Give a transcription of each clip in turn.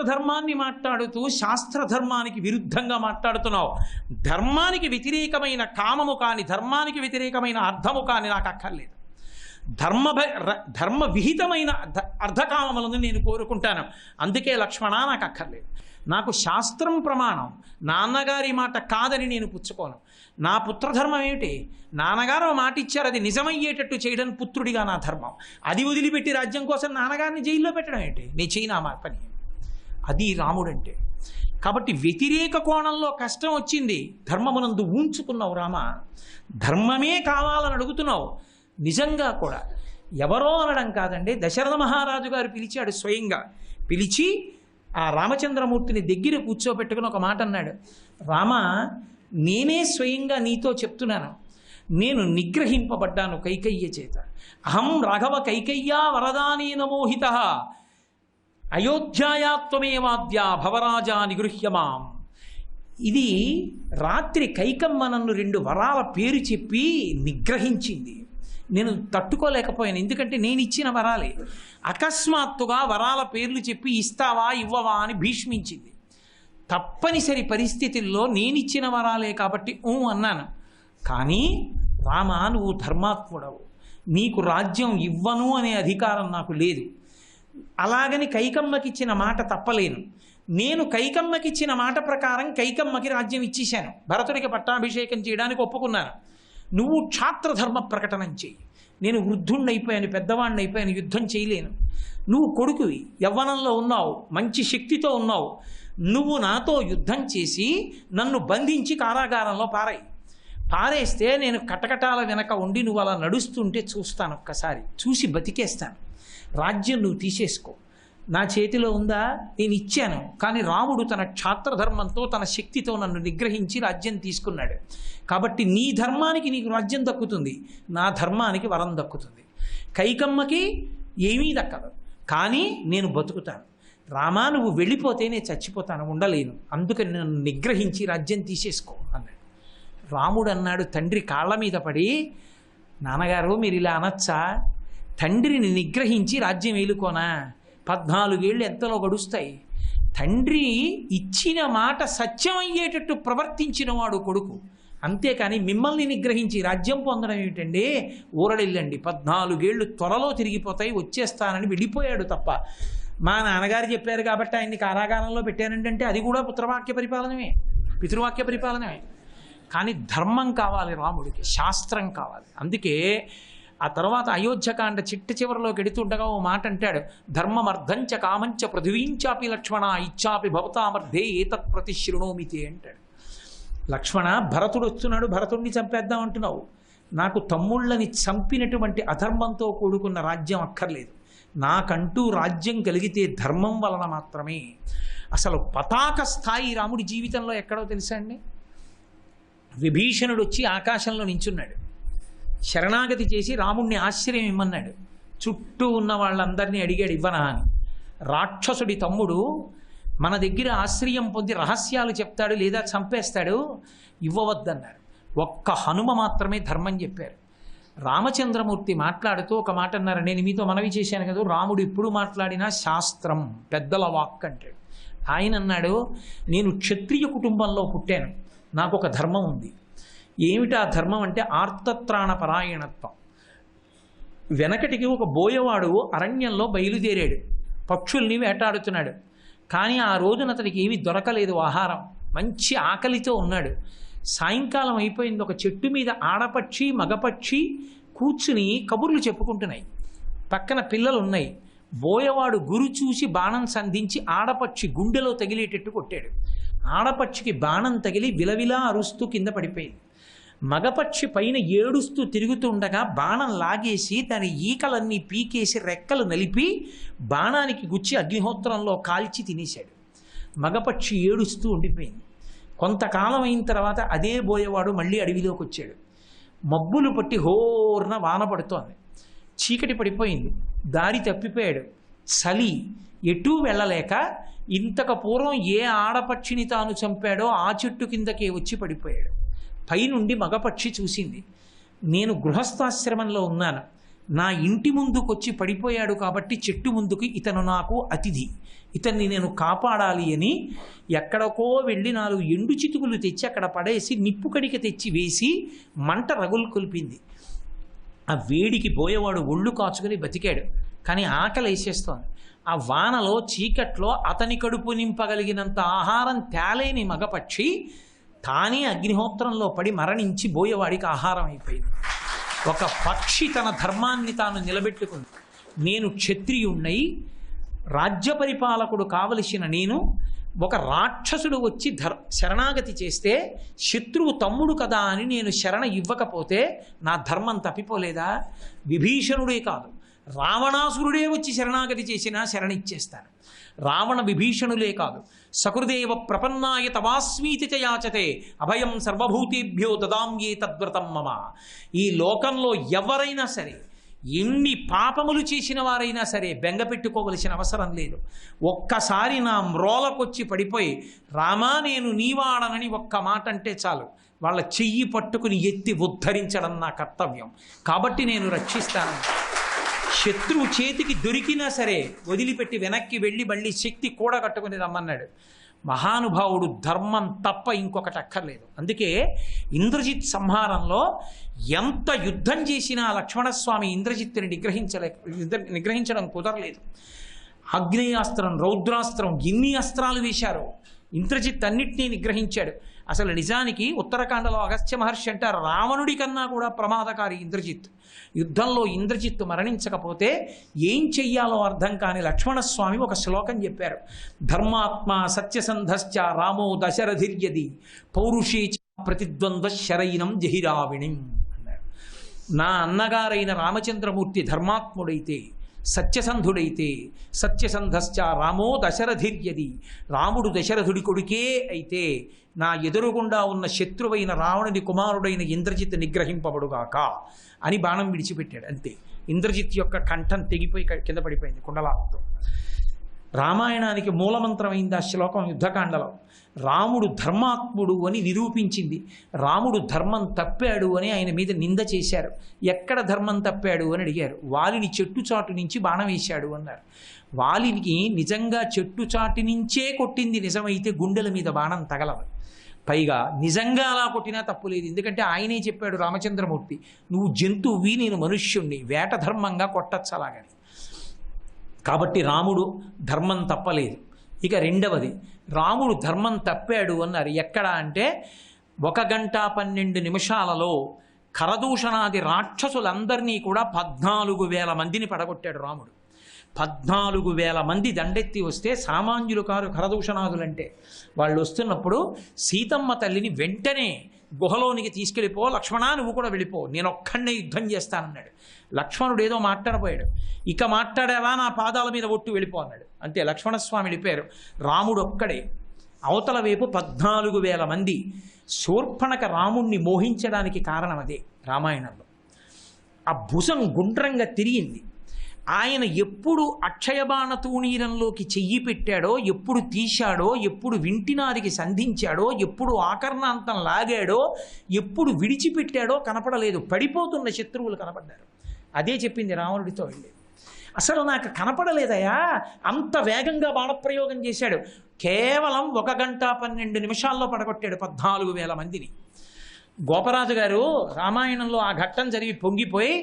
ధర్మాన్ని మాట్లాడుతూ శాస్త్ర ధర్మానికి విరుద్ధంగా మాట్లాడుతున్నావు. ధర్మానికి వ్యతిరేకమైన కామము కాని, ధర్మానికి వ్యతిరేకమైన అర్థము కాని నాకు అక్కర్లేదు. ధర్మ విహితమైన అర్ధకామములను నేను కోరుకుంటాను. అందుకే లక్ష్మణ నాకు అక్కర్లేదు. నాకు శాస్త్రం ప్రమాణం, నాన్నగారి మాట కాదని నేను పుచ్చుకోను. నా పుత్రధర్మం ఏమిటి? నాన్నగారు మాట ఇచ్చారు, అది నిజమయ్యేటట్టు చేయడం పుత్రుడిగా నా ధర్మం. అది వదిలిపెట్టి రాజ్యం కోసం నాన్నగారిని జైల్లో పెట్టడం ఏంటి? నేను చేయనా మా పని. అది రాముడంటే. కాబట్టి వ్యతిరేక కోణంలో కష్టం వచ్చింది, ధర్మమునందు ఉంచుకున్నావు రామ. ధర్మమే కావాలని అడుగుతున్నావు. నిజంగా కూడా ఎవరో అనడం కాదండి, దశరథ మహారాజు గారు పిలిచాడు, స్వయంగా పిలిచి ఆ రామచంద్రమూర్తిని దగ్గర కూర్చోబెట్టుకుని ఒక మాట అన్నాడు. రామ, నేనే స్వయంగా నీతో చెప్తున్నాను, నేను నిగ్రహింపబడ్డాను కైకయ్య చేత. అహం రాఘవ కైకయ్యా వరదానేన మోహిత అయోధ్యాయాత్వమేవాద్యా భవరాజా నిగృహ్యమాం. ఇది రాత్రి కైకమ్మ నన్ను 2 వరాల పేరు చెప్పి నిగ్రహించింది. నేను తట్టుకోలేకపోయాను, ఎందుకంటే నేను ఇచ్చిన వరాలే. అకస్మాత్తుగా వరాల పేర్లు చెప్పి ఇస్తావా ఇవ్వవా అని భీష్మించింది. తప్పనిసరి పరిస్థితుల్లో నేనిచ్చిన వరాలే కాబట్టి అన్నాను. కానీ రామ, నువ్వు ధర్మాత్ముడవు, నీకు రాజ్యం ఇవ్వను అనే అధికారం నాకు లేదు. అలాగని కైకమ్మకిచ్చిన మాట తప్పలేను. నేను కైకమ్మకిచ్చిన మాట ప్రకారం కైకమ్మకి రాజ్యం ఇచ్చేశాను, భరతుడికి పట్టాభిషేకం చేయడానికి ఒప్పుకున్నాను. నువ్వు క్షాత్రధర్మ ప్రకటనం చేయి. నేను వృద్ధుణ్ణి అయిపోయాను, పెద్దవాణ్ణి అయిపోయాను, యుద్ధం చేయలేను. నువ్వు కొడుకువి, యవ్వనంలో ఉన్నావు, మంచి శక్తితో ఉన్నావు. నువ్వు నాతో యుద్ధం చేసి నన్ను బంధించి కారాగారంలో పారేస్తే నేను కటకటాల వెనక ఉండి నువ్వు అలా నడుస్తుంటే చూస్తాను, ఒక్కసారి చూసి బతికేస్తాను. రాజ్యం నువ్వు తీసేసుకో, నా చేతిలో ఉందా? నేను ఇచ్చాను. కానీ రాముడు తన క్షాత్రధర్మంతో, తన శక్తితో నన్ను నిగ్రహించి రాజ్యం తీసుకున్నాడు. కాబట్టి నీ ధర్మానికి నీకు రాజ్యం దక్కుతుంది, నా ధర్మానికి వరం దక్కుతుంది. కైకమ్మకి ఏమీ దక్కదు, కానీ నేను బతుకుతాను. రామా, నువ్వు వెళ్ళిపోతే నేను చచ్చిపోతాను, ఉండలేను. అందుకని నన్ను నిగ్రహించి రాజ్యం తీసేసుకో అన్నాడు. రాముడు అన్నాడు తండ్రి కాళ్ళ మీద పడి, నాన్నగారు మీరు ఇలా అనొచ్చా? తండ్రిని నిగ్రహించి రాజ్యం ఏలుకోనా? 14 ఏళ్ళు ఎంతలో గడుస్తాయి. తండ్రి ఇచ్చిన మాట సత్యమయ్యేటట్టు ప్రవర్తించిన వాడు కొడుకు. అంతేకాని మిమ్మల్ని నిగ్రహించి రాజ్యం పొందడం ఏమిటండి? ఊరడిల్లండి, 14 ఏళ్ళు త్వరలో తిరిగిపోతాయి, వచ్చేస్తానని వెళ్ళిపోయాడు తప్ప. మా నాన్నగారు చెప్పారు కాబట్టి ఆయన్ని కారాగారంలో పెట్టానండి అంటే అది కూడా పుత్రవాక్య పరిపాలనమే, పితృవాక్య పరిపాలనమే. కానీ ధర్మం కావాలి రాముడికి, శాస్త్రం కావాలి. అందుకే ఆ తర్వాత అయోధ్యకాండ చివరిలోకి ఎడుతుండగా ఓ మాట అంటాడు, ధర్మమర్థంచ కామంచ పృథివీంచాపి లక్ష్మణ ఇచ్చాపి భవతామర్థే ఏతత్ ప్రతిశృణోమితే అంటాడు. లక్ష్మణ, భరతుడు వస్తున్నాడు, భరతుడిని చంపేద్దాం అంటున్నావు. నాకు తమ్ముళ్ళని చంపినటువంటి అధర్మంతో కూడుకున్న రాజ్యం అక్కర్లేదు. నాకంటూ రాజ్యం కలిగితే ధర్మం వలన మాత్రమే. అసలు పతాక స్థాయి రాముడి జీవితంలో ఎక్కడో తెలుసా అండి? విభీషణుడు వచ్చి ఆకాశంలో నించున్నాడు, శరణాగతి చేసి రాముడిని ఆశ్రయం ఇమ్మన్నాడు. చుట్టూ ఉన్న వాళ్ళందరినీ అడిగాడు, ఇవ్వనా అని. రాక్షసుడి తమ్ముడు మన దగ్గర ఆశ్రయం పొంది రహస్యాలు చెప్తాడు లేదా చంపేస్తాడు, ఇవ్వవద్దన్నాడు. ఒక్క హనుమ మాత్రమే ధర్మం చెప్పారు. రామచంద్రమూర్తి మాట్లాడుతూ ఒక మాట అన్నారు, నేను మీతో మనవి చేశాను కదా, రాముడు ఇప్పుడు మాట్లాడినా శాస్త్రం పెద్దల వాక్ అంటాడు. ఆయన అన్నాడు, నేను క్షత్రియ కుటుంబంలో పుట్టాను, నాకు ఒక ధర్మం ఉంది. ఏమిటా ధర్మం అంటే ఆర్తత్రాణ పరాయణత్వం. వెనకటికి ఒక బోయవాడు అరణ్యంలో బయలుదేరాడు, పక్షుల్ని వేటాడుతున్నాడు. కానీ ఆ రోజున అతనికి ఏమీ దొరకలేదు ఆహారం, మంచి ఆకలితో ఉన్నాడు. సాయంకాలం అయిపోయింది, ఒక చెట్టు మీద ఆడపక్షి మగపక్షి కూర్చుని కబుర్లు చెప్పుకుంటున్నాయి, పక్కన పిల్లలు ఉన్నాయి. బోయవాడు గురి చూసి బాణం సంధించి ఆడపక్షి గుండెలో తగిలేటట్టు కొట్టాడు. ఆడపక్షికి బాణం తగిలి విలవిలా అరుస్తూ కింద పడిపోయింది. మగపక్షి పైన ఏడుస్తూ తిరుగుతుండగా బాణం లాగేసి దాని ఈకలన్నీ పీకేసి రెక్కలు నలిపి బాణానికి గుచ్చి అగ్నిహోత్రంలో కాల్చి తినేశాడు. మగపక్షి ఏడుస్తూ ఉండిపోయింది. కొంతకాలం అయిన తర్వాత అదే బోయవాడు మళ్ళీ అడవిలోకి వచ్చాడు. మబ్బులు పట్టి హోర్న వాన పడుతోంది, చీకటి పడిపోయింది, దారి తప్పిపోయాడు. చలి ఎటూ వెళ్ళలేక ఇంతకు పూర్వం ఏ ఆడపక్షిని తాను చంపాడో ఆ చెట్టు కిందకే వచ్చి పడిపోయాడు. పైనుండి మగపక్షి చూసింది, నేను గృహస్థాశ్రమంలో ఉన్నాను, నా ఇంటి ముందుకొచ్చి పడిపోయాడు కాబట్టి చెట్టు ముందుకు ఇతను నాకు అతిథి, ఇతన్ని నేను కాపాడాలి అని ఎక్కడికో వెళ్ళి 4 ఎండు చితుకులు తెచ్చి అక్కడ పడేసి నిప్పు కడిక తెచ్చి వేసి మంట రగులు కొలిపింది. ఆ వేడికి పోయేవాడు ఒళ్ళు కాచుకొని బతికాడు. కానీ ఆకలి వేసేస్తోంది. ఆ వానలో చీకట్లో అతని కడుపు నింపగలిగినంత ఆహారం తేలేని మగపక్షి తానే అగ్నిహోత్రంలో పడి మరణించి బోయేవాడికి ఆహారం అయిపోయింది. ఒక పక్షి తన ధర్మాన్ని తాను నిలబెట్టుకుంది. నేను క్షత్రియుణ్ణై రాజ్య పరిపాలకుడు కావలసిన నేను ఒక రాక్షసుడు వచ్చి శరణాగతి చేస్తే శత్రువు తమ్ముడు కదా అని నేను శరణ ఇవ్వకపోతే నా ధర్మం తప్పిపోలేదా? విభీషణుడే కాదు, రావణాసురుడే వచ్చి శరణాగతి చేసినా శరణిచ్చేస్తాను. రావణ విభీషణులే కాదు, సకృదేవ ప్రపన్నాయ తవాస్మీతి చ యాచతే అభయం సర్వభూతేభ్యో దదామ్యే తద్వ్రతం మమ. ఈ లోకంలో ఎవరైనా సరే, ఎన్ని పాపములు చేసిన వారైనా సరే బెంగ పెట్టుకోవలసిన అవసరం లేదు. ఒక్కసారి నా మ్రోలకొచ్చి పడిపోయి రామా నేను నీవాడనని ఒక్క మాట అంటే చాలు, వాళ్ళ చెయ్యి పట్టుకుని ఎత్తి ఉద్ధరించడం నా కర్తవ్యం. కాబట్టి నేను రక్షిస్తాను. శత్రువు చేతికి దొరికినా సరే వదిలిపెట్టి వెనక్కి వెళ్ళి మళ్ళీ శక్తి కూడగట్టుకుని రమ్మన్నాడు. మహానుభావుడు దర్మం తప్ప ఇంకొకటి అక్కర్లేదు. అందుకే ఇంద్రజిత్ సంహారంలో ఎంత యుద్ధం చేసినా లక్ష్మణస్వామి ఇంద్రజిత్తుని నిగ్రహించడం కుదరలేదు. ఆగ్నేయాస్త్రం, రౌద్రాస్త్రం, ఎన్ని అస్త్రాలు వేశారో ఇంద్రజిత్ అన్నిటినీ నిగ్రహించాడు. అసలు నిజానికి ఉత్తరాఖండలో అగస్త్య మహర్షి అంటారు రావణుడి కన్నా కూడా ప్రమాదకారి ఇంద్రజిత్. యుద్ధంలో ఇంద్రజిత్తు మరణించకపోతే ఏం చెయ్యాలో అర్థం కాని లక్ష్మణస్వామి ఒక శ్లోకం చెప్పారు. ధర్మాత్మ సత్యసంధశ్చ రామో దశరథిర్యది పౌరుషే ప్రతిద్వంద్వ శరైనం జహిరావిణిం అన్నారు. నా అన్నగారైన రామచంద్రమూర్తి ధర్మాత్ముడైతే, సత్యసంధుడైతే, సత్యసంధశ్చ రామో దశరథిర్యది, రాముడు దశరథుడి కొడుకే అయితే నా ఎదురుగుండా ఉన్న శత్రువైన రావణుని కుమారుడైన ఇంద్రజిత్ నిగ్రహింపబడుగాక అని బాణం విడిచిపెట్టాడు. అంతే, ఇంద్రజిత్ యొక్క కంఠం తెగిపోయి కింద పడిపోయింది కుండలాలతో. రామాయణానికి మూలమంత్రమైంది ఆ శ్లోకం యుద్ధకాండలో. రాముడు ధర్మాత్ముడు అని నిరూపించింది. రాముడు ధర్మం తప్పాడు అని ఆయన మీద నింద చేశారు. ఎక్కడ ధర్మం తప్పాడు అని అడిగారు. వాలిని చెట్టుచాటు నుంచి బాణం వేశాడు అన్నారు. వాలినికి నిజంగా చెట్టుచాటు నుంచే కొట్టింది నిజమైతే గుండెల మీద బాణం తగలదు. పైగా నిజంగా అలా కొట్టినా తప్పు లేదు. ఎందుకంటే ఆయనే చెప్పాడు రామచంద్రమూర్తి, నువ్వు జంతువువి, నేను మనుష్యుణ్ణి, వేట ధర్మంగా కొట్టచ్చు అలాగని. కాబట్టి రాముడు ధర్మం తప్పలేదు. ఇక రెండవది, రాముడు ధర్మం తప్పాడు అన్నారు. ఎక్కడ అంటే 1 గంట 12 నిమిషాలలో ఖరదూషణాది రాక్షసులందరినీ కూడా 14,000 మందిని పడగొట్టాడు రాముడు. 14,000 మంది దండెత్తి వస్తే సామాన్యులు కారు ఖరదూషణాదులంటే. వాళ్ళు వస్తున్నప్పుడు సీతమ్మ తల్లిని వెంటనే గుహలోనికి తీసుకెళ్ళిపో, లక్ష్మణ నువ్వు కూడా వెళ్ళిపో, నేను ఒక్కడే యుద్ధం చేస్తానన్నాడు. లక్ష్మణుడు ఏదో మాట్లాడపోయాడు. ఇక మాట్లాడావా నా పాదాల మీద ఒట్టు వెళ్ళిపో అన్నాడు. అంతే, లక్ష్మణస్వామి వెళ్ళిపోయారు. రాముడు ఒక్కడే, అవతల వైపు 14,000 మంది. శూర్పణక రాముణ్ణి మోహించడానికి కారణం అదే. రామాయణంలో ఆ భుజం గుండ్రంగా తిరిగింది. ఆయన ఎప్పుడు అక్షయబాణ తూణీరంలోకి చెయ్యి పెట్టాడో, ఎప్పుడు తీశాడో, ఎప్పుడు వింటినారికి సంధించాడో, ఎప్పుడు ఆకర్ణాంతం లాగాడో, ఎప్పుడు విడిచిపెట్టాడో కనపడలేదు. పడిపోతున్న శత్రువులు కనపడ్డారు. అదే చెప్పింది రావణుడితో వెళ్ళి, అసలు నాకు కనపడలేదయా, అంత వేగంగా బాణప్రయోగం చేశాడు. కేవలం 1 గంట 12 నిమిషాల్లో పడగొట్టాడు 14,000 మందిని. గోపరాజు గారు రామాయణంలో ఆ ఘట్టం జరిగి పొంగిపోయి,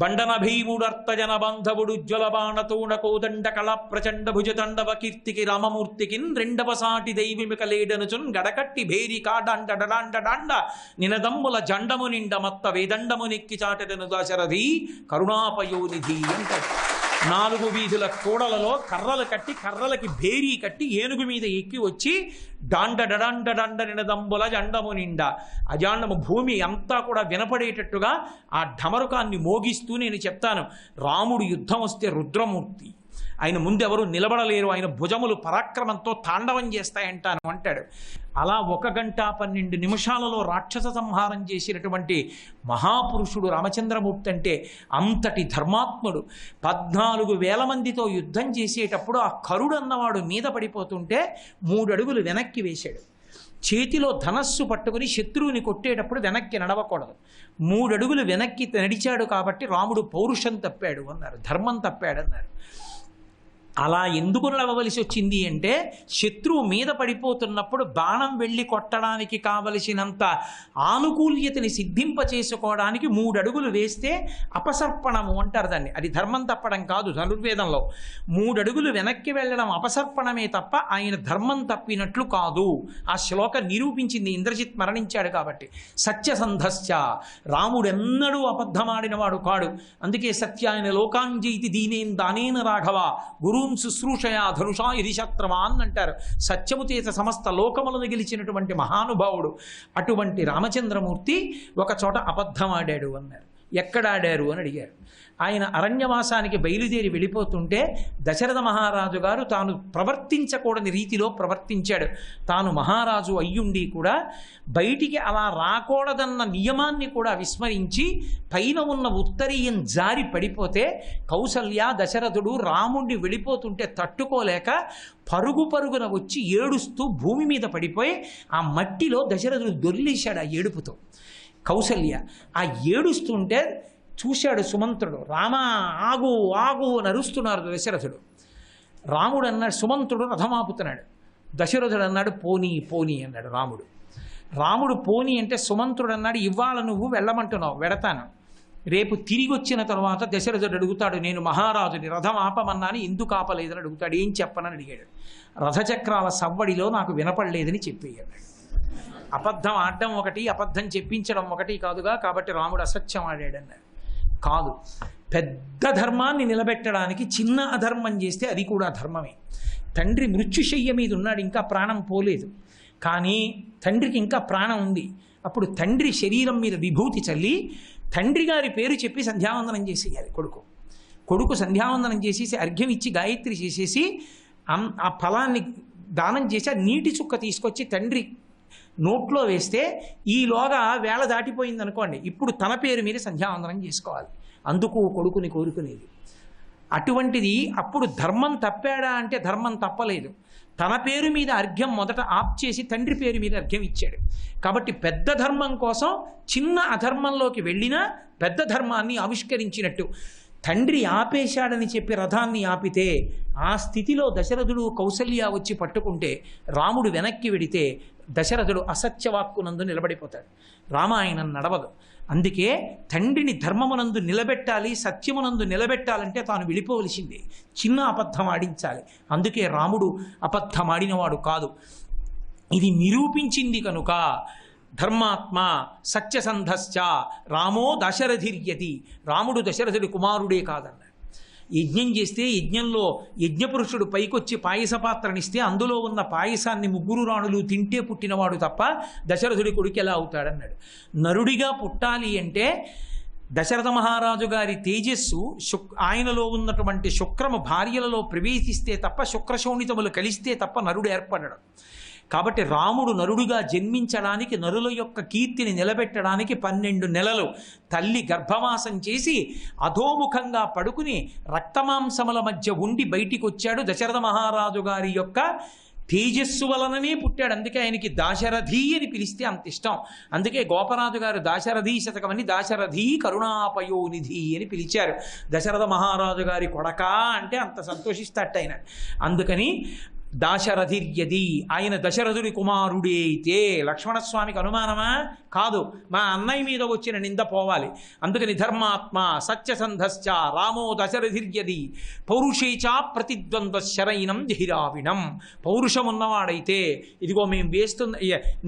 బండన భీముడర్తజన బాంధవుడు జ్వల బాణతోణ కోదండ కళ ప్రచండ భుజతండవ కీర్తికి రామమూర్తికిన్ రెండవ సాటి దైవిమిక లేడనుచున్ గడకట్టి భేరి కాడాండ డడాండ డాండ నినదమ్ముల జండము నిండ మత్త వేదండము నెక్కి చాటెను దశరథి కరుణాపయోనిధి అంటాడు. 4 వీధుల కూడలలో కర్రలు కట్టి, కర్రలకి భేరీ కట్టి ఏనుగు మీద ఎక్కి వచ్చి డాండ డడాండ డాండ నినదంబుల జండము నిండా, అజాండము భూమి అంతా కూడా వినపడేటట్టుగా ఆ ఢమరుకాన్ని మోగిస్తూ నేను చెప్తాను, రాముడు యుద్ధం వస్తే రుద్రమూర్తి, ఆయన ముందెవరు నిలబడలేరు, ఆయన భుజములు పరాక్రమంతో తాండవం చేస్తాయంటాను అంటాడు. అలా 1 గంట 12 నిమిషాలలో రాక్షస సంహారం చేసినటువంటి మహాపురుషుడు రామచంద్రమూర్తి అంటే అంతటి ధర్మాత్ముడు. 14,000 మందితో యుద్ధం చేసేటప్పుడు ఆ కరుడు అన్నవాడు మీద పడిపోతుంటే 3 అడుగులు వెనక్కి వేశాడు. చేతిలో ధనస్సు పట్టుకుని శత్రువుని కొట్టేటప్పుడు వెనక్కి నడవకూడదు. 3 అడుగులు వెనక్కి నడిచాడు కాబట్టి రాముడు పౌరుషం తప్పాడు అన్నారు, ధర్మం తప్పాడు అన్నారు. అలా ఎందుకు నడవవలసి వచ్చింది అంటే శత్రువు మీద పడిపోతున్నప్పుడు బాణం వెళ్ళి కొట్టడానికి కావలసినంత ఆనుకూల్యతని సిద్ధింపచేసుకోవడానికి 3 అడుగులు వేస్తే అపసర్పణము అంటారు దాన్ని. అది ధర్మం తప్పడం కాదు. ధనుర్వేదంలో 3 అడుగులు వెనక్కి వెళ్ళడం అపసర్పణమే తప్ప ఆయన ధర్మం తప్పినట్లు కాదు. ఆ శ్లోకం నిరూపించింది. ఇంద్రజిత్ మరణించాడు కాబట్టి. సత్యసంధశ్చ, రాముడెన్నడూ అబద్ధమాడినవాడు కాడు. అందుకే సత్యాయన లోకాంజయితి దీనేన్ దానేన రాఘవ గురు శుశ్రూషయా ధనుషా ఇది శత్రవాన్ అంటారు. సత్యము చేత సమస్త లోకములను గెలిచినటువంటి మహానుభావుడు అటువంటి రామచంద్రమూర్తి ఒక చోట అబద్ధమాడాడు అన్నారు. ఎక్కడాడారు అని అడిగారు. ఆయన అరణ్యవాసానికి బయలుదేరి వెళ్ళిపోతుంటే దశరథ మహారాజు గారు తాను ప్రవర్తించకూడని రీతిలో ప్రవర్తించాడు. తాను మహారాజు అయ్యుండి కూడా బయటికి అలా రాకూడదన్న నియమాన్ని కూడా విస్మరించి పైన ఉన్న ఉత్తరీయం జారి పడిపోతే కౌసల్య దశరథుడు రాముణ్ణి వెళ్ళిపోతుంటే తట్టుకోలేక పరుగున వచ్చి ఏడుస్తూ భూమి మీద పడిపోయి ఆ మట్టిలో దశరథుడు దొర్లేశాడు ఆ ఏడుపుతో. కౌసల్య ఆ ఏడుస్తుంటే చూశాడు సుమంత్రుడు. రామ ఆగు ఆగు అని అరుస్తున్నారు దశరథుడు. రాముడు అన్నాడు, సుమంత్రుడు రథమాపుతున్నాడు. దశరథుడు అన్నాడు పోనీ పోనీ అన్నాడు రాముడు. రాముడు పోనీ అంటే సుమంత్రుడు అన్నాడు, ఇవాళ నువ్వు వెళ్ళమంటున్నావు, వెడతాను. రేపు తిరిగి వచ్చిన తర్వాత దశరథుడు అడుగుతాడు, నేను మహారాజుని రథం ఆపమన్నాను ఎందుకు ఆపలేదని అడుగుతాడు. ఏం చెప్పనని అడిగాడు. రథచక్రాల సవ్వడిలో నాకు వినపడలేదని చెప్పేయన్నాడు. అబద్ధం ఆడడం ఒకటి, అబద్ధం చెప్పించడం ఒకటి కాదుగా, కాబట్టి రాముడు అసత్యం ఆడాడన్నాడు. కాదు, పెద్ద ధర్మాన్ని నిలబెట్టడానికి చిన్న అధర్మం చేస్తే అది కూడా ధర్మమే. తండ్రి మృత్యుశయ్య మీద ఉన్నాడు, ఇంకా ప్రాణం పోలేదు, కానీ తండ్రికి ఇంకా ప్రాణం ఉంది. అప్పుడు తండ్రి శరీరం మీద విభూతి చల్లి తండ్రి గారి పేరు చెప్పి సంధ్యావందనం చేసేయాలి. కొడుకు సంధ్యావందనం చేసేసి అర్ఘ్యం ఇచ్చి గాయత్రి చేసేసి ఆ ఫలాన్ని దానం చేసి ఆ నీటి చుక్క తీసుకొచ్చి తండ్రి నోట్లో వేస్తే ఈలోగా వేళ దాటిపోయింది అనుకోండి, ఇప్పుడు తన పేరు మీద సంధ్యావందనం చేసుకోవాలి. అందుకు కొడుకుని కోరుకునేది. అటువంటిది అప్పుడు ధర్మం తప్పాడా అంటే ధర్మం తప్పలేదు. తన పేరు మీద అర్ఘ్యం మొదట ఆప్ చేసి తండ్రి పేరు మీద అర్ఘ్యం ఇచ్చాడు. కాబట్టి పెద్ద ధర్మం కోసం చిన్న అధర్మంలోకి వెళ్ళినా పెద్ద ధర్మాన్ని ఆవిష్కరించినట్టు. తండ్రి ఆపేశాడని చెప్పి రథాన్ని ఆపితే ఆ స్థితిలో దశరథుడు కౌసల్య వచ్చి పట్టుకుంటే రాముడు వెనక్కి వెడితే దశరథుడు అసత్యవాక్కునందు నిలబడిపోతాడు. రామాయణం నడవదు. అందుకే తండ్రిని ధర్మమునందు నిలబెట్టాలి, సత్యమునందు నిలబెట్టాలంటే తాను వెళ్ళిపోవలసిందే. చిన్న అబద్ధం ఆడించాలి. అందుకే రాముడు అబద్ధమాడినవాడు కాదు. ఇది నిరూపించింది కనుక ధర్మాత్మ సత్యసంధశ్చ రామో దశరథిర్యతి, రాముడు దశరథుడి కుమారుడే కాదన్నాడు. యజ్ఞం చేస్తే యజ్ఞంలో యజ్ఞపురుషుడు పైకొచ్చి పాయస పాత్రనిస్తే అందులో ఉన్న పాయసాన్ని 3 రాణులు తింటే పుట్టినవాడు తప్ప దశరథుడి కొడుకు ఎలా అవుతాడన్నాడు. నరుడిగా పుట్టాలి అంటే దశరథ మహారాజు గారి తేజస్సు ఆయనలో ఉన్నటువంటి శుక్రము భార్యలలో ప్రవేశిస్తే తప్ప, శుక్రశోణితములు కలిస్తే తప్ప నరుడు ఏర్పడడం. కాబట్టి రాముడు నరుడుగా జన్మించడానికి, నరుల యొక్క కీర్తిని నిలబెట్టడానికి 12 నెలలు తల్లి గర్భవాసం చేసి అధోముఖంగా పడుకుని రక్తమాంసముల మధ్య ఉండి బయటికి వచ్చాడు. దశరథ మహారాజు గారి యొక్క తేజస్సు వలననే పుట్టాడు. అందుకే ఆయనకి దాశరథి అని పిలిస్తే అంత ఇష్టం. అందుకే గోపరాజు గారు దాశరథి శతకమని దాశరథి కరుణాపయోనిధి అని పిలిచారు. దశరథ మహారాజు గారి కొడకా అంటే అంత సంతోషిస్తాట ఆయన. అందుకని దాశరథిర్యది, ఆయన దశరథుడి కుమారుడే అయితే లక్ష్మణస్వామికి అనుమానమా? కాదు, మా అన్నయ్య మీద వచ్చిన నింద పోవాలి. అందుకని ధర్మాత్మ సత్యసంధశ్చ రామో దశరథిర్యది పౌరుషేచా ప్రతిద్వంద్వ శరైనం జహిరావిణం. పౌరుషం ఉన్నవాడైతే ఇదిగో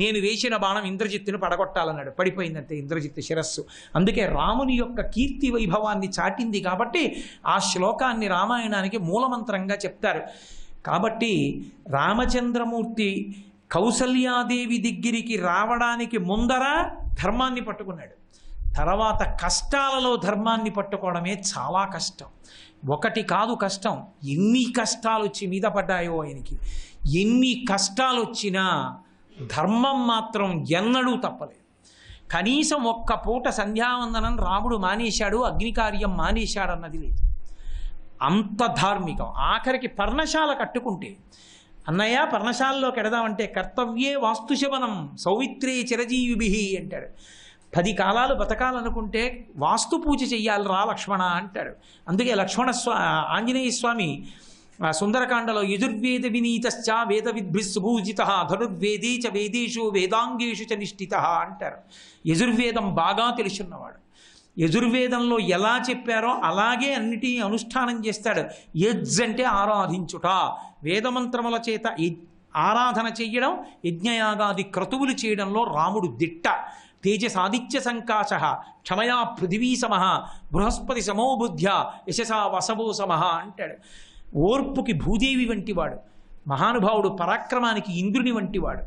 నేను వేసిన బాణం ఇంద్రజిత్తును పడగొట్టాలన్నాడు. పడిపోయిందంటే ఇంద్రజిత్తు శిరస్సు. అందుకే రాముని యొక్క కీర్తి వైభవాన్ని చాటింది కాబట్టి ఆ శ్లోకాన్ని రామాయణానికి మూలమంత్రంగా చెప్తారు. కాబట్టి రామచంద్రమూర్తి కౌసల్యాదేవి దగ్గరికి రావడానికి ముందర ధర్మాన్ని పట్టుకున్నాడు. తర్వాత కష్టాలలో ధర్మాన్ని పట్టుకోవడమే చాలా కష్టం. ఒకటి కాదు కష్టం, ఎన్ని కష్టాలు వచ్చి మీద పడ్డాయో ఆయనకి. ఎన్ని కష్టాలు వచ్చినా ధర్మం మాత్రం ఎన్నడూ తప్పలేదు. కనీసం ఒక్క పూట సంధ్యావందనం రాముడు మానేశాడు, అగ్నికార్యం మానేశాడు అన్నది లేదు. అంత ధార్మికం. ఆఖరికి పర్ణశాల కట్టుకుంటే అన్నయ్య పర్ణశాలలోకి ఎడదామంటే కర్తవ్యే వాస్తుశవనం సౌమిత్రే చిరజీవిభి అంటాడు. 10 కాలాలు బతకాలనుకుంటే వాస్తు పూజ చెయ్యాలి రా లక్ష్మణ అంటాడు. అందుకే ఆంజనేయ స్వామి సుందరకాండలో యజుర్వేద వినీతశ్చ వేద విద్భిస్సుభూజిత ధనుర్వేదే చ వేదేషు వేదాంగేషు చ నిష్ఠిత అంటారు. యజుర్వేదం బాగా తెలుసున్నవాడు. యజుర్వేదంలో ఎలా చెప్పారో అలాగే అన్నిటినీ అనుష్ఠానం చేస్తాడు. యజ్ అంటే ఆరాధించుట, వేదమంత్రముల చేత ఆరాధన చెయ్యడం, యజ్ఞయాగాది క్రతువులు చేయడంలో రాముడు దిట్ట. తేజసాదిత్య సంకాశ క్షమయా పృథివీ సమః బృహస్పతి సమో బుద్ధ్య యశసా వసవో సమః అంటాడు. ఓర్పుకి భూదేవి వంటివాడు, మహానుభావుడు పరాక్రమానికి ఇంద్రుని వంటివాడు,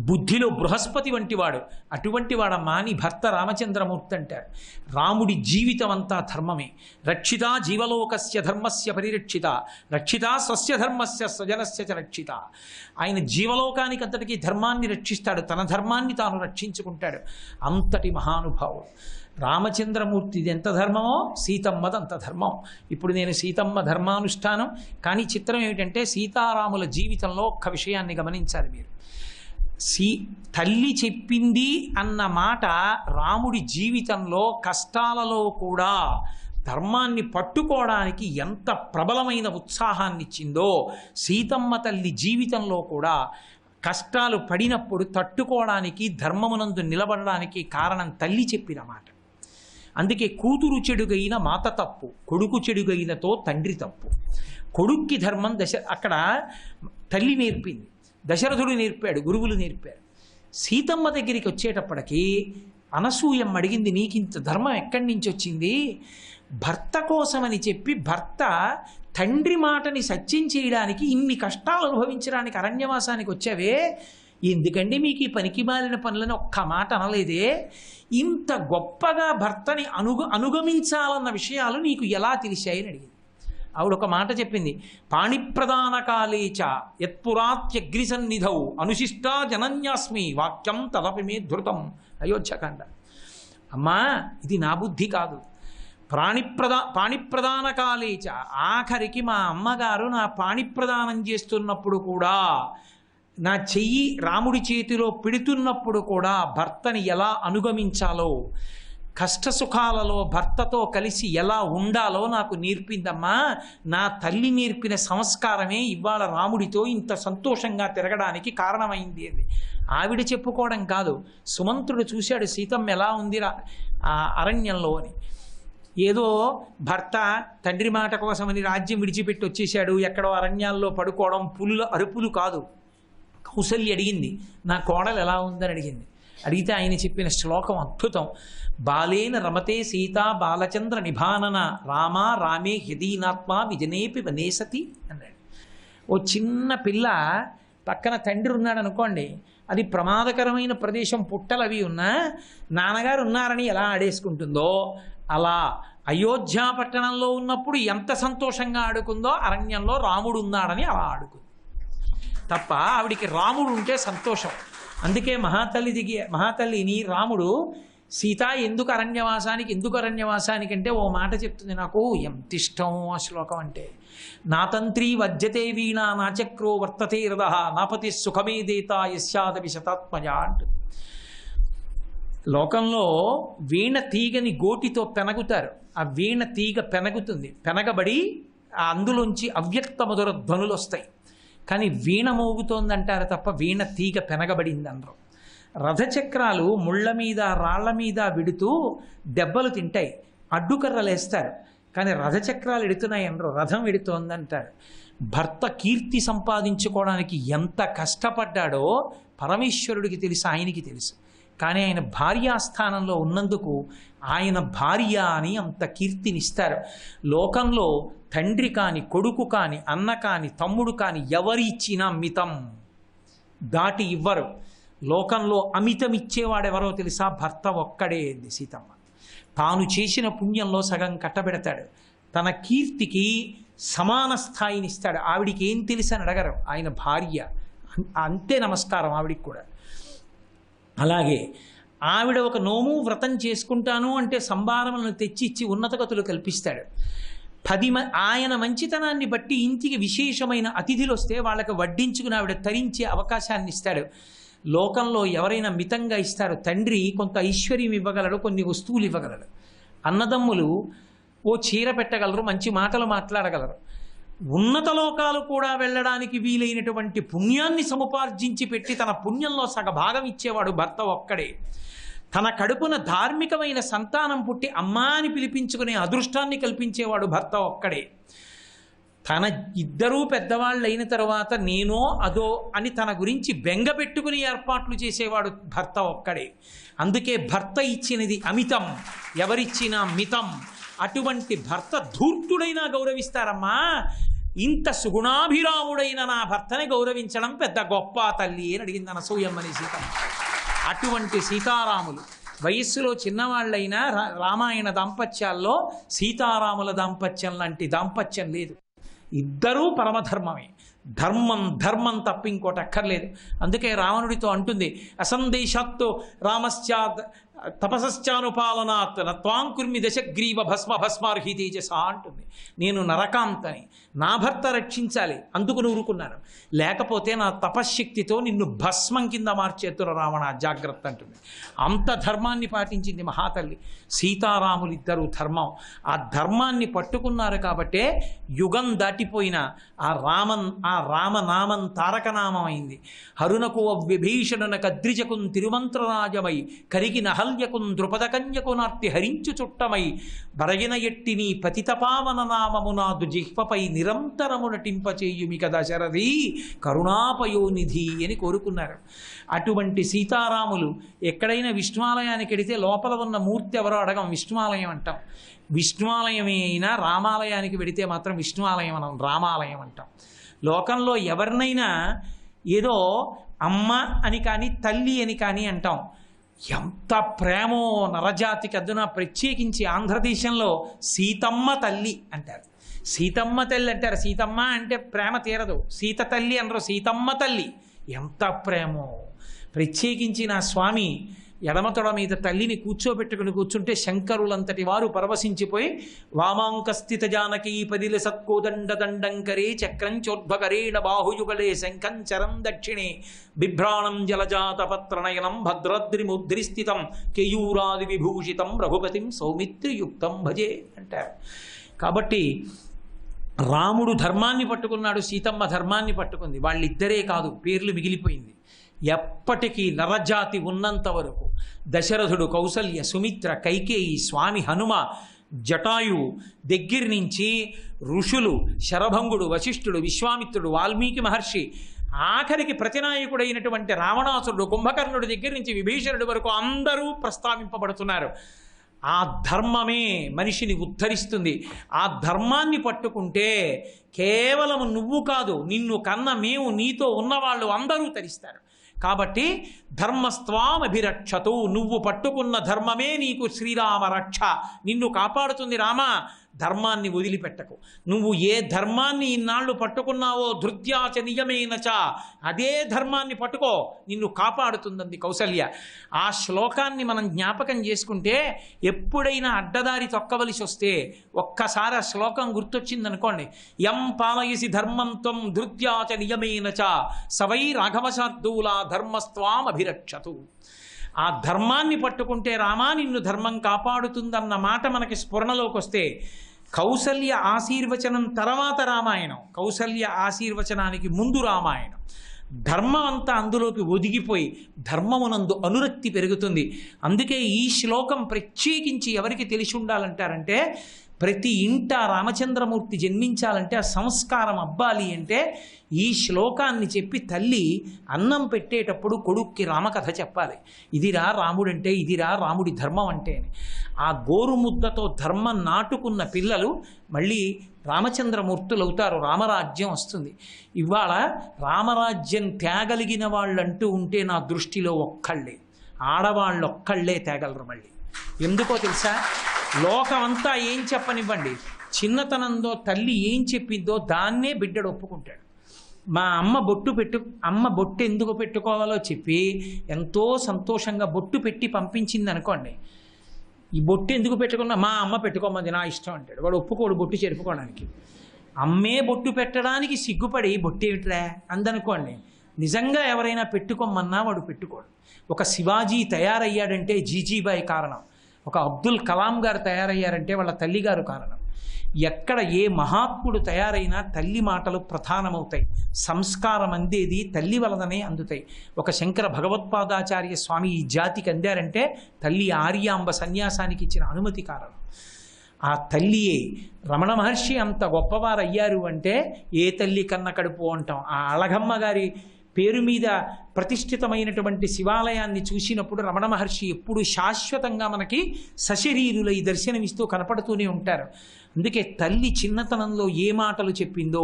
బుద్ధిలో బృహస్పతి వంటివాడు. అటువంటి వాడమ్మా నీ భర్త రామచంద్రమూర్తి అంటారు. రాముడి జీవితం అంతా ధర్మమే. రక్షిత జీవలోకస్య ధర్మస్య పరిరక్షిత రక్షిత స్వస్య ధర్మస్య స్వజనస్య చ రక్షిత. ఆయన జీవలోకానికి అంతటికీ ధర్మాన్ని రక్షిస్తాడు, తన ధర్మాన్ని తాను రక్షించుకుంటాడు. అంతటి మహానుభావుడు రామచంద్రమూర్తిది ఎంత ధర్మమో సీతమ్మది అంత ధర్మం. ఇప్పుడు నేను సీతమ్మ ధర్మానుష్ఠానం. కానీ చిత్రం ఏమిటంటే సీతారాముల జీవితంలో ఒక్క విషయాన్ని గమనించాలి మీరు. తల్లి చెప్పింది అన్న మాట రాముడి జీవితంలో కష్టాలలో కూడా ధర్మాన్ని పట్టుకోవడానికి ఎంత ప్రబలమైన ఉత్సాహాన్ని ఇచ్చిందో, సీతమ్మ తల్లి జీవితంలో కూడా కష్టాలు పడినప్పుడు తట్టుకోవడానికి ధర్మమునందు నిలబడడానికి కారణం తల్లి చెప్పిన మాట. అందుకే కూతురు చెడుగైన మాత తప్పు, కొడుకు చెడుగైనతో తండ్రి తప్పు. కొడుక్కి ధర్మం అక్కడ తల్లి నేర్పింది, దశరథుడు నేర్పాడు, గురువులు నేర్పారు. సీతమ్మ దగ్గరికి వచ్చేటప్పటికి అనసూయమ్మ అడిగింది, నీకింత ధర్మం ఎక్కడి నుంచి వచ్చింది? భర్త కోసమని చెప్పి భర్త తండ్రి మాటని సత్యం చేయడానికి ఇన్ని కష్టాలు అనుభవించడానికి అరణ్యవాసానికి వచ్చావే, ఎందుకండి మీకు ఈ పనికి మాలిన పనులని ఒక్క మాట అనలేదే? ఇంత గొప్పగా భర్తని అనుగమించాలన్న విషయాలు నీకు ఎలా తెలిసాయని అడిగింది. ఆవిడ ఒక మాట చెప్పింది, పాణిప్రదాన కాలేచ యత్పురాత్యగ్నిసన్నిధౌ అనుశిష్టా జనన్యాస్మి వాక్యం తదపి మే ధృతం. అయోధ్యకాండ. అమ్మా ఇది నా బుద్ధి కాదు. పాణిప్రదాన కాలేచ, ఆఖరికి మా అమ్మగారు నా పాణిప్రదానం చేస్తున్నప్పుడు కూడా, నా చెయ్యి రాముడి చేతిలో పెడుతున్నప్పుడు కూడా భర్తని ఎలా అనుగమించాలో, కష్టసుఖాలలో భర్తతో కలిసి ఎలా ఉండాలో నాకు నేర్పిందమ్మా. నా తల్లి నేర్పిన సంస్కారమే ఇవాళ రాముడితో ఇంత సంతోషంగా తిరగడానికి కారణమైంది అని ఆవిడ చెప్పుకోవడం కాదు. సుమంత్రుడు చూశాడు సీతమ్మ ఎలా ఉంది అరణ్యంలో అని. ఏదో భర్త తండ్రి మాట కోసమని రాజ్యం విడిచిపెట్టి వచ్చేసాడు, ఎక్కడో అరణ్యాల్లో పడుకోవడం, పులుల అరుపులు కాదు. కౌసల్య అడిగింది, నా కోడలు ఎలా ఉందని అడిగింది. అడిగితే ఆయన చెప్పిన శ్లోకం అద్భుతం. బాలేన రమతే సీతా బాలచంద్ర నిభానన రామా రామే హ్యదీనాత్మ విజనేపి వనేసతి అన్నాడు. ఓ చిన్న పిల్ల పక్కన తండ్రి ఉన్నాడు అనుకోండి, అది ప్రమాదకరమైన ప్రదేశం, పుట్టలు అవి ఉన్నా నాన్నగారు ఉన్నారని ఎలా ఆడేసుకుంటుందో, అలా అయోధ్య పట్టణంలో ఉన్నప్పుడు ఎంత సంతోషంగా ఆడుకుందో అరణ్యంలో రాముడు ఉన్నాడని అలా ఆడుకుంది తప్ప ఆవిడికి రాముడు ఉంటే సంతోషం. అందుకే మహాతల్లిని రాముడు సీత ఎందుకు అరణ్యవాసానికి అంటే ఓ మాట చెప్తుంది. నాకు ఎంత ఇష్టం ఆ శ్లోకం అంటే, నా తంత్రి వజ్జతే వీణా నా చక్రో వర్తతే రథ నాపతి సుఖమే దేత యస్యాదపి శతాత్మజ అంటుంది. లోకంలో వీణ తీగని గోటితో పెనగుతారు, ఆ వీణ తీగ పెనగుతుంది, పెనగబడి అందులోంచి అవ్యక్త మధుర ధ్వనులు వస్తాయి. కానీ వీణ మోగుతోందంటారు తప్ప వీణ తీగ పెనగబడింది అనరు. రథచక్రాలు ముళ్ళ మీద రాళ్ల మీద విడుతూ దెబ్బలు తింటాయి, అడ్డుకర్రలు వేస్తారు, కానీ రథచక్రాలు ఎడుతున్నాయి అనరు, రథం ఎడుతోందంటారు. భర్త కీర్తి సంపాదించుకోవడానికి ఎంత కష్టపడ్డాడో పరమేశ్వరుడికి తెలుసు, ఆయనకి తెలుసు. కానీ ఆయన భార్యాస్థానంలో ఉన్నందుకు ఆయన భార్య అని అంత కీర్తినిస్తారు. లోకంలో తండ్రి కాని, కొడుకు కాని, అన్న కాని, తమ్ముడు కాని ఎవరి ఇచ్చినా మితం దాటి ఇవ్వరు. లోకంలో అమితం ఇచ్చేవాడెవరో తెలుసా? భర్త ఒక్కడే. సీతమ్మ తాను చేసిన పుణ్యంలో సగం కట్టబెడతాడు, తన కీర్తికి సమాన స్థాయినిస్తాడు. ఆవిడికి ఏం తెలుసు అని అడగరు, ఆయన భార్య అంతే నమస్కారం ఆవిడికి కూడా. అలాగే ఆవిడ ఒక నోము వ్రతం చేసుకుంటాను అంటే సంభారములను తెచ్చి ఇచ్చి ఉన్నత గతులు కల్పిస్తాడు. ఆయన మంచితనాన్ని బట్టి ఇంటికి విశేషమైన అతిథులు వస్తే వాళ్ళకి వడ్డించుకుని ఆవిడ తరించే అవకాశాన్ని ఇస్తాడు. లోకంలో ఎవరైనా మితంగా ఇస్తారు. తండ్రి కొంత ఐశ్వర్యం ఇవ్వగలడు, కొన్ని వస్తువులు ఇవ్వగలడు. అన్నదమ్ములు ఓ చీర పెట్టగలరు, మంచి మాటలు మాట్లాడగలరు. ఉన్నత లోకాలు కూడా వెళ్ళడానికి వీలైనటువంటి పుణ్యాన్ని సముపార్జించి పెట్టి తన పుణ్యంలో సగభాగం ఇచ్చేవాడు భర్త ఒక్కడే. తన కడుపున ధార్మికమైన సంతానం పుట్టి అమ్మా అని పిలిపించుకునే అదృష్టాన్ని కల్పించేవాడు భర్త ఒక్కడే. తన ఇద్దరూ పెద్దవాళ్ళు అయిన తర్వాత నేనో అదో అని తన గురించి బెంగ పెట్టుకుని ఏర్పాట్లు చేసేవాడు భర్త ఒక్కడే. అందుకే భర్త ఇచ్చినది అమితం, ఎవరిచ్చినా మితం. అటువంటి భర్త ధూర్తుడైనా గౌరవిస్తారమ్మా. ఇంత సుగుణాభిరాముడైన నా భర్తని గౌరవించడం పెద్ద గొప్ప తల్లి అని అడిగింది అనసూయమ్మని సీతమ్మ. అటువంటి సీతారాములు వయస్సులో చిన్నవాళ్ళైనా రామాయణ దాంపత్యాల్లో సీతారాముల దాంపత్యం లాంటి దాంపత్యం లేదు. ఇద్దరూ పరమధర్మమే. ధర్మం ధర్మం తప్ప ఇంకోటి అక్కర్లేదు. అందుకే రావణుడితో అంటుంది, అసందేశాత్తు రామశ్చా తపసశ్చానుపాలనాత్ నత్వాంకుర్మి దశగ్రీవ భస్మ భస్మార్హి తేజస అంటుంది. నేను నరకాంతని, నా భర్త రక్షించాలి, అందుకు ఊరుకున్నాను. లేకపోతే నా తపశ్శక్తితో నిన్ను భస్మం కింద మార్చేతురు రావణ, జాగ్రత్త అంటుంది. అంత ధర్మాన్ని పాటించింది మహాతల్లి. సీతారాములిద్దరూ ధర్మం, ఆ ధర్మాన్ని పట్టుకున్నారు కాబట్టే యుగం దాటిపోయిన ఆ రామనామం తారకనామం అయింది. హరునకు విభీషణన కద్రిజకున్ తిరుమంత్రరాజమై కరికి నహల్యకున్ ద్రుపదకన్యకు నార్తి హరించు చుట్టమై బరగిన ఎట్టిని పతితపావన నామము నాదు జిహ్వపై నిరంతరము నటింపచేయుమి కదా శరది కరుణాపయోనిధి అని కోరుకున్నారు. అటువంటి సీతారాములు ఎక్కడైనా విష్ణువాలయానికి వెడితే లోపల ఉన్న మూర్తి ఎవరో అడగం, విష్ణువాలయం అంటాం. విష్ణువాలయమే అయినా రామాలయానికి వెడితే మాత్రం విష్ణువాలయం అనం, రామాలయం అంటాం. లోకంలో ఎవరినైనా ఏదో అమ్మ అని కానీ తల్లి అని కానీ అంటాం. ఎంత ప్రేమో నరజాతికి. అదున ప్రత్యేకించి ఆంధ్రదేశంలో సీతమ్మ తల్లి అంటారు. సీతమ్మ తల్లి అంటారు. సీతమ్మ అంటే ప్రేమ తీరదు, సీత తల్లి అనరు, సీతమ్మ తల్లి. ఎంత ప్రేమో. ప్రత్యేకించి నా స్వామి ఎడమతొడ మీద తల్లిని కూర్చోబెట్టుకుని శంకరులంతటి వారు పరవశించిపోయి వామాంకస్థిత జానకీ పదిల సత్కోదండ దండంకరే చక్రంచోద్భకరేణ బాహుయుగలే శంఖం చరం దక్షిణే బిభ్రాణం జలజాత పత్రనయనం భద్రద్రిముద్రిస్థితం కేయూరాది విభూషితం రఘుపతిం సౌమిత్రియుక్తం భజే అంటారు. కాబట్టి రాముడు ధర్మాన్ని పట్టుకున్నాడు, సీతమ్మ ధర్మాన్ని పట్టుకుంది. వాళ్ళిద్దరే కాదు, పేర్లు మిగిలిపోయింది. ఎప్పటికీ నరజాతి ఉన్నంత వరకు దశరథుడు, కౌసల్య, సుమిత్ర, కైకేయి, స్వామి హనుమ, జటాయువు దగ్గర నుంచి ఋషులు, శరభంగుడు, వశిష్ఠుడు, విశ్వామిత్రుడు, వాల్మీకి మహర్షి, ఆఖరికి ప్రతినాయకుడైనటువంటి రావణాసురుడు, కుంభకర్ణుడి దగ్గర నుంచి విభీషణుడి వరకు అందరూ ప్రస్తావింపబడుతున్నారు. ఆ ధర్మమే మనిషిని ఉద్ధరిస్తుంది. ఆ ధర్మాన్ని పట్టుకుంటే కేవలం నువ్వు కాదు, నిన్ను కన్న మేము, నీతో ఉన్నవాళ్ళు అందరూ తరిస్తారు. కాబట్టి ధర్మస్త్వామభిరక్షతు, నువ్వు పట్టుకున్న ధర్మమే నీకు శ్రీరామ రక్ష, నిన్ను కాపాడుతుంది. రామా, ధర్మాన్ని వదిలిపెట్టకు. నువ్వు ఏ ధర్మాన్ని ఇన్నాళ్ళు పట్టుకున్నావో ధృత్యాచ నియమేనచ, అదే ధర్మాన్ని పట్టుకో, నిన్ను కాపాడుతుందంది కౌసల్య. ఆ శ్లోకాన్ని మనం జ్ఞాపకం చేసుకుంటే ఎప్పుడైనా అడ్డదారి తొక్కవలసి వస్తే ఒక్కసారి ఆ శ్లోకం గుర్తొచ్చిందనుకోండి, యం పాలయసి ధర్మంత్వం ధృత్యాచ నియమేనచ సవై రాఘవశార్దూలా ధర్మస్త్వామభిరక్షతు. ఆ ధర్మాన్ని పట్టుకుంటే రామా నిన్ను ధర్మం కాపాడుతుందన్న మాట మనకి స్ఫురణలోకి వస్తే, కౌసల్య ఆశీర్వచనం తర్వాత రామాయణం, కౌసల్య ఆశీర్వచనానికి ముందు రామాయణం. ధర్మం అంతా అందులోకి ఒదిగిపోయి ధర్మమునందు అనురక్తి పెరుగుతుంది. అందుకే ఈ శ్లోకం ప్రత్యేకించి ఎవరికి తెలిసి ఉండాలంటారంటే, ప్రతి ఇంట రామచంద్రమూర్తి జన్మించాలంటే ఆ సంస్కారం అబ్బాలి అంటే ఈ శ్లోకాన్ని చెప్పి తల్లి అన్నం పెట్టేటప్పుడు కొడుక్కి రామకథ చెప్పాలి. ఇదిరా రాముడంటే, ఇదిరా రాముడి ధర్మం అంటే అని. ఆ గోరుముద్దతో ధర్మం నాటుకున్న పిల్లలు మళ్ళీ రామచంద్రమూర్తులు అవుతారు, రామరాజ్యం వస్తుంది. ఇవాళ రామరాజ్యం తేగలిగిన వాళ్ళంటూ ఉంటే నా దృష్టిలో ఒక్కళ్ళే, ఆడవాళ్ళు ఒక్కళ్ళే తేగలరు. మళ్ళీ ఎందుకో తెలుసా, లోకమంతా ఏం చెప్పనివ్వండి, చిన్నతనంలో తల్లి ఏం చెప్పిందో దాన్నే బిడ్డడు ఒప్పుకుంటాడు. మా అమ్మ బొట్టు ఎందుకు పెట్టుకోవాలో చెప్పి ఎంతో సంతోషంగా బొట్టు పెట్టి పంపించింది అనుకోండి, ఈ బొట్టు ఎందుకు పెట్టుకున్నా? మా అమ్మ పెట్టుకోమంది, నా ఇష్టం అంటాడు. వాడు ఒప్పుకోడు బొట్టు చెరుపుకోవడానికి. అమ్మే బొట్టు పెట్టడానికి సిగ్గుపడి బొట్టు ఏమిట్రా అందనుకోండి. నిజంగా ఎవరైనా పెట్టుకోమన్నా వాడు పెట్టుకోడు. ఒక శివాజీ తయారయ్యాడంటే జీజీబాయి కారణం. ఒక అబ్దుల్ కలాం గారు తయారయ్యారంటే వాళ్ళ తల్లిగారు కారణం. ఎక్కడ ఏ మహాత్ముడు తయారైనా తల్లి మాటలు ప్రధానమవుతాయి. సంస్కారం అందేది తల్లి వలననే అందుతాయి. ఒక శంకర భగవత్పాదాచార్య స్వామి ఈ జాతికి అందారంటే తల్లి ఆర్యాంబ సన్యాసానికి ఇచ్చిన అనుమతి కారణం. ఆ తల్లియే రమణ మహర్షి అంత గొప్పవారు అయ్యారు అంటే ఏ తల్లి కన్న కడుపు అంటాం. ఆ అళగమ్మ గారి పేరు మీద ప్రతిష్ఠితమైనటువంటి శివాలయాన్ని చూసినప్పుడు రమణ మహర్షి ఎప్పుడు శాశ్వతంగా మనకి సశరీరులై దర్శనమిస్తూ కనపడుతూనే ఉంటారు. అందుకే తల్లి చిన్నతనంలో ఏ మాటలు చెప్పిందో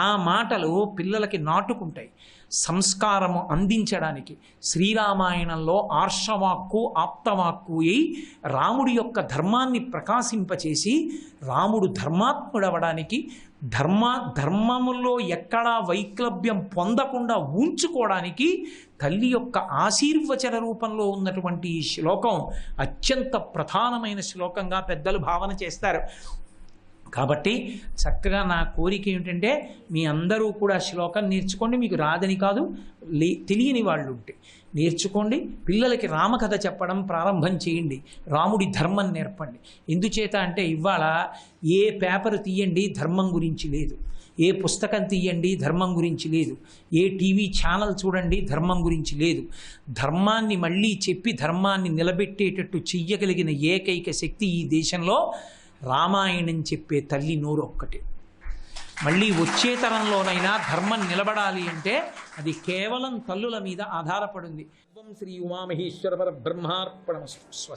ఆ మాటలు పిల్లలకి నాటుకుంటాయి. సంస్కారము అందించడానికి శ్రీరామాయణంలో ఆర్షవాక్కు ఆప్తవాక్కు అయి రాముడి యొక్క ధర్మాన్ని ప్రకాశింపచేసి రాముడు ధర్మాత్ముడవడానికి ధర్మములో ఎక్కడా వైక్లభ్యం పొందకుండా ఉంచుకోవడానికి తల్లి యొక్క ఆశీర్వచన రూపంలో ఉన్నటువంటి ఈ శ్లోకం అత్యంత ప్రధానమైన శ్లోకంగా పెద్దలు భావన చేస్తారు. కాబట్టి చక్కగా నా కోరిక ఏమిటంటే మీ అందరూ కూడా శ్లోకం నేర్చుకోండి. మీకు రాదని కాదు, తెలియని వాళ్ళు ఉంటే నేర్చుకోండి. పిల్లలకి రామకథ చెప్పడం ప్రారంభం చేయండి. రాముడి ధర్మం నేర్పండి. ఎందుచేత అంటే ఇవాళ ఏ పేపర్ తీయండి ధర్మం గురించి లేదు, ఏ పుస్తకం తీయండి ధర్మం గురించి లేదు, ఏ టీవీ ఛానల్ చూడండి ధర్మం గురించి లేదు. ధర్మాన్ని మళ్ళీ చెప్పి ధర్మాన్ని నిలబెట్టేటట్టు చెయ్యగలిగిన ఏకైక శక్తి ఈ దేశంలో రామాయణం చెప్పే తల్లి నోరు ఒక్కటే. మళ్ళీ వచ్చే తరంలోనైనా ధర్మం నిలబడాలి అంటే అది కేవలం తల్లుల మీద ఆధారపడింది. శ్రీ ఉమామహేశ్వర పరబ్రహ్మార్పణమస్తు.